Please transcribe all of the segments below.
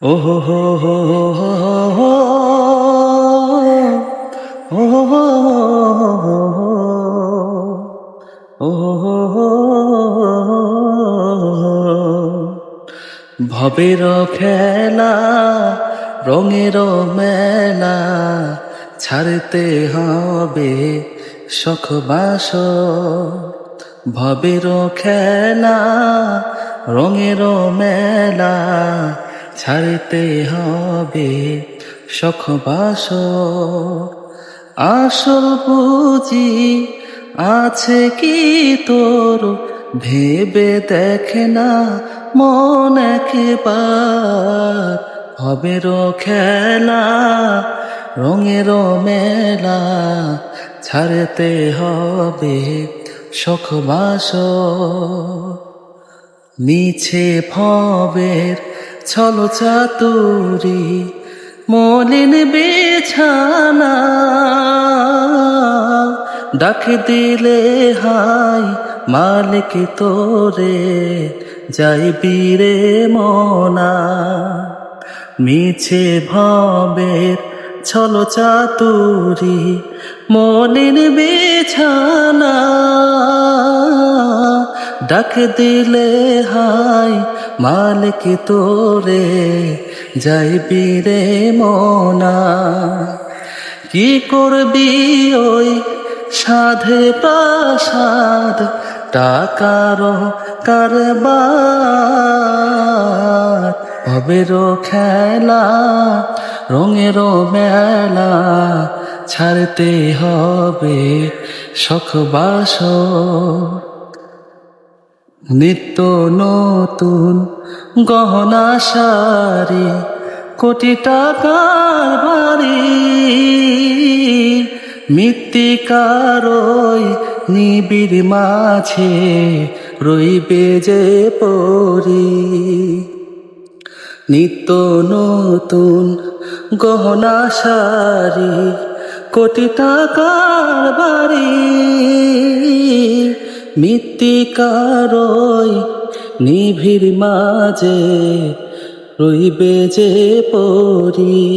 ও হো হো হো হো হো ও হো হো হো ও হো হো ভবের খেলা রঙের মেলা ছাড়তে হবে শখ বাস ভবের খেলা রঙের মেলা ছাড়তে হবে শখ বাস আসল বুঝি আছে কি তোর ভেবে দেখে না মন একবার ভবের খেলা রঙের মেলা ছাড়তে হবে শখ বাস মিছে ভবের ছল চাতুরি মলিন বিছানা ডাক দিলে হাই মালিক তোরে যাইবি রে মনা মিছে ভবের ছল চাতুরি মলিন বিছানা ডাক দিলে হাই মালিক তোরে যাইবি রে মনা কি করবি ওই সাধে প্রাসাদ টাকার কারবার ভবের খেলা রঙের মেলা ছাড়তে হবে শখ বাস নিত্য নতুন গহনা শাড়ি কোটি টাকার বাড়ি মৃত্তিকার ওই নিবিড় মাঝে রইবে যে পরি নিত্য নতুন গহনা শাড়ি কোটি টাকার বাড়ি মৃত্তিকার ওই নিবিড় মাঝে রইবে যে পরি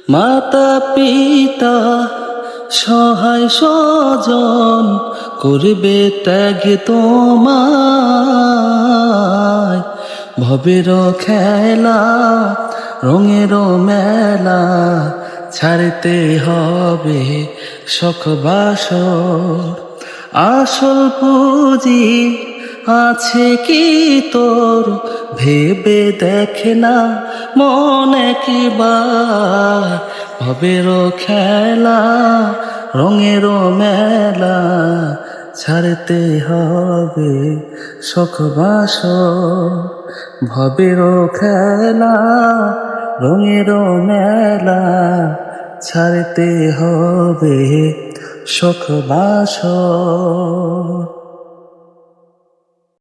মাতা পিতা সহায় স্বজন করবে ত্যাগ তোমায় ভবের খেলা রঙের মেলা ছাড়তে হবে শখ বাসর আসল পুঁজি আছে কি তোর ভেবে দেখে না মন একবার ভবের খেলা রঙের মেলা ছাড়তে হবে শখ বাস ভবের খেলা রঙের মেলা ছাড়তে হবে শখ বাস